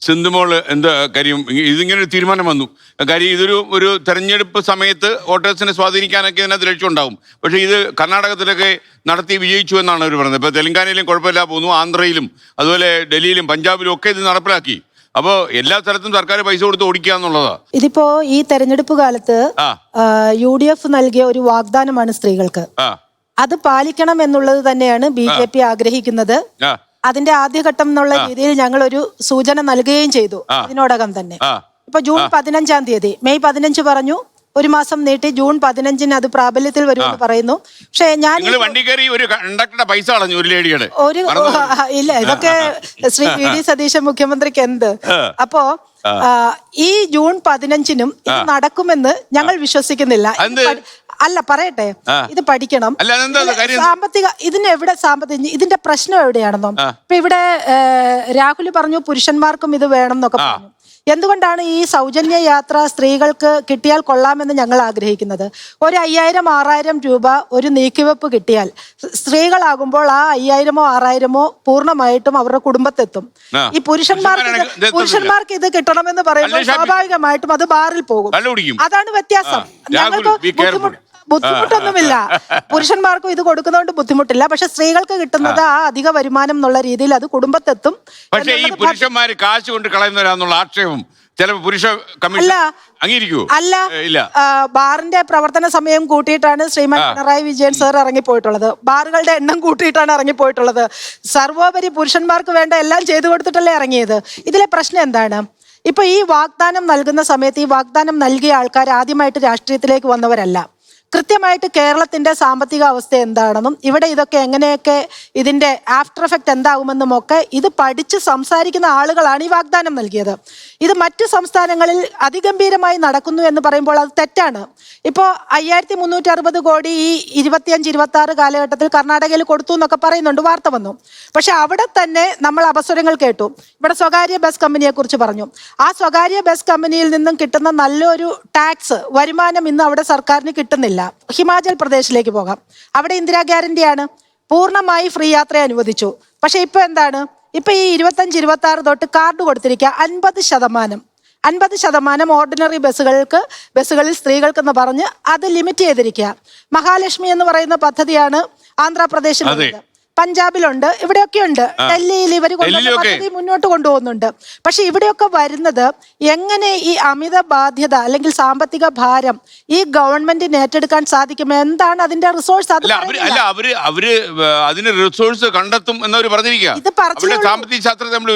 സിന്ധുമോൾ എന്താ കാര്യം ഇതിങ്ങനെ ഒരു തീരുമാനം വന്നു? കാര്യം ഇതൊരു തെരഞ്ഞെടുപ്പ് സമയത്ത് വോട്ടേഴ്സിനെ സ്വാധീനിക്കാനൊക്കെ ഇതിനകത്ത് ലക്ഷ്യമുണ്ടാവും. പക്ഷേ ഇത് കർണാടകത്തിലൊക്കെ നടത്തി വിജയിച്ചു എന്നാണ് അവർ പറയുന്നത്. ഇപ്പോൾ തെലങ്കാനയിലും കുഴപ്പമില്ല പോകുന്നു, ആന്ധ്രയിലും അതുപോലെ ഡൽഹിയിലും പഞ്ചാബിലും ഒക്കെ ഇത് നടപ്പിലാക്കി. അപ്പോൾ എല്ലാ സ്ഥലത്തും സർക്കാർ പൈസ കൊടുത്ത് ഓടിക്കുക എന്നുള്ളതാ. ഇതിപ്പോ ഈ തെരഞ്ഞെടുപ്പ് കാലത്ത് UDF നൽകിയ ഒരു വാഗ്ദാനമാണ് സ്ത്രീകൾക്ക്. അത് പാലിക്കണം എന്നുള്ളത് തന്നെയാണ് BJP ആഗ്രഹിക്കുന്നത്. അതിന്റെ ആദ്യഘട്ടം എന്നുള്ള രീതിയിൽ ഞങ്ങൾ ഒരു സൂചന നൽകുകയും ചെയ്തു ഇതിനോടകം തന്നെ. ഇപ്പൊ ജൂൺ 15-ാം തീയതി, മെയ് 15 പറഞ്ഞു, ഒരു മാസം നീട്ടി ജൂൺ 15-ന് അത് പ്രാബല്യത്തിൽ വരുമെന്ന് പറയുന്നു. പക്ഷെ ഞാൻ ഇല്ല, ഇതൊക്കെ ശ്രീ VD സതീശൻ മുഖ്യമന്ത്രിക്ക് എന്ത്. അപ്പോ ഈ ജൂൺ 15-നും ഇത് നടക്കുമെന്ന് ഞങ്ങൾ വിശ്വസിക്കുന്നില്ല. അല്ല, പറയട്ടെ, ഇത് പഠിക്കണം. സാമ്പത്തിക ഇതിന്റെ പ്രശ്നം എവിടെയാണെന്നോ? ഇപ്പൊ ഇവിടെ രാഹുൽ പറഞ്ഞു പുരുഷന്മാർക്കും ഇത് വേണം എന്നൊക്കെ പറഞ്ഞു. എന്തുകൊണ്ടാണ് ഈ സൗജന്യ യാത്ര സ്ത്രീകൾക്ക് കിട്ടിയാൽ കൊള്ളാമെന്ന് ഞങ്ങൾ ആഗ്രഹിക്കുന്നത്? ഒരു 5000-6000 രൂപ ഒരു നീക്കിവെപ്പ് കിട്ടിയാൽ സ്ത്രീകളാകുമ്പോൾ ആ 5000-6000 പൂർണ്ണമായിട്ടും അവരുടെ കുടുംബത്തെത്തും. ഈ പുരുഷന്മാർക്ക് ഇത് കിട്ടണമെന്ന് പറയുമ്പോൾ സ്വാഭാവികമായിട്ടും അത് ബാറിൽ പോകും. അതാണ് വ്യത്യാസം. ഞങ്ങൾക്ക് ബുദ്ധിമുട്ടൊന്നുമില്ല, പുരുഷന്മാർക്കും ഇത് കൊടുക്കുന്നതുകൊണ്ട് ബുദ്ധിമുട്ടില്ല. പക്ഷെ സ്ത്രീകൾക്ക് കിട്ടുന്നത് ആ അധിക വരുമാനം എന്നുള്ള രീതിയിൽ അത് കുടുംബത്തെത്തും. പക്ഷേ ഈ പുരുഷന്മാര് കാശ് കൊണ്ട് കളയുന്നവരാന്നുള്ള ആക്ഷേപം അല്ല, ബാറിന്റെ പ്രവർത്തന സമയം കൂട്ടിയിട്ടാണ് ശ്രീമാൻ പിണറായി വിജയൻ സാർ ഇറങ്ങിപ്പോയിട്ടുള്ളത്. ബാറുകളുടെ എണ്ണം കൂട്ടിയിട്ടാണ് ഇറങ്ങിപ്പോയിട്ടുള്ളത്. സർവോപരി പുരുഷന്മാർക്ക് വേണ്ട എല്ലാം ചെയ്തു കൊടുത്തിട്ടല്ലേ ഇറങ്ങിയത്. ഇതിലെ പ്രശ്നം എന്താണ്? ഇപ്പൊ ഈ വാഗ്ദാനം നൽകുന്ന സമയത്ത് ഈ വാഗ്ദാനം നൽകിയ ആൾക്കാർ ആദ്യമായിട്ട് രാഷ്ട്രീയത്തിലേക്ക് വന്നവരല്ല. കൃത്യമായിട്ട് കേരളത്തിന്റെ സാമ്പത്തിക അവസ്ഥ എന്താണെന്നും ഇവിടെ ഇതൊക്കെ എങ്ങനെയൊക്കെ ഇതിന്റെ ആഫ്റ്റർ എഫക്റ്റ് എന്താകുമെന്നും ഒക്കെ ഇത് പഠിച്ച് സംസാരിക്കുന്ന ആളുകളാണ് ഈ വാഗ്ദാനം നൽകിയത്. ഇത് മറ്റു സംസ്ഥാനങ്ങളിൽ അതിഗംഭീരമായി നടക്കുന്നു എന്ന് പറയുമ്പോൾ അത് തെറ്റാണ്. ഇപ്പോൾ 5360 കോടി ഈ 25-26 കാലഘട്ടത്തിൽ കർണാടകയിൽ കൊടുത്തു എന്നൊക്കെ പറയുന്നുണ്ട്, വാർത്ത വന്നു. പക്ഷെ അവിടെ തന്നെ നമ്മൾ അപസ്വരങ്ങൾ കേട്ടു. ഇവിടെ സ്വകാര്യ ബസ് കമ്പനിയെ കുറിച്ച് പറഞ്ഞു. ആ സ്വകാര്യ ബസ് കമ്പനിയിൽ നിന്നും കിട്ടുന്ന നല്ലൊരു ടാക്സ് വരുമാനം ഇന്ന് അവിടെ സർക്കാരിന് കിട്ടുന്നില്ല. ഹിമാചൽ പ്രദേശിലേക്ക് പോകാം, അവിടെ ഇന്ദിരാ ഗ്യാരണ്ടിയാണ്, പൂർണ്ണമായി ഫ്രീ യാത്ര അനുവദിച്ചു. പക്ഷെ ഇപ്പൊ എന്താണ്? ഇപ്പൊ ഈ 25-26 തൊട്ട് കാർഡ് കൊടുത്തിരിക്കുക 50% ഓർഡിനറി ബസ്സുകളിൽ സ്ത്രീകൾക്കെന്ന് പറഞ്ഞ് അത് ലിമിറ്റ് ചെയ്തിരിക്കുക. മഹാലക്ഷ്മി എന്ന് പറയുന്ന പദ്ധതിയാണ് ആന്ധ്രാപ്രദേശിലുള്ളത്, പഞ്ചാബിലുണ്ട്, ഇവിടെയൊക്കെ ഉണ്ട്. ഡൽഹിയിൽ ഇവർ പദ്ധതി മുന്നോട്ട് കൊണ്ടുപോകുന്നുണ്ട്. പക്ഷെ ഇവിടെയൊക്കെ വരുന്നത് എങ്ങനെ ഈ അമിത ബാധ്യത അല്ലെങ്കിൽ സാമ്പത്തിക ഭാരം ഈ ഗവൺമെന്റിന് ഏറ്റെടുക്കാൻ സാധിക്കും? എന്താണ് അതിന്റെ റിസോഴ്സ്? അവര് അതിന് റിസോഴ്സ് കണ്ടെത്തും എന്നവർ പറഞ്ഞിരിക്കുക. ഇത് പറഞ്ഞു സാമ്പത്തിക ശാസ്ത്രത്തെ നമ്മൾ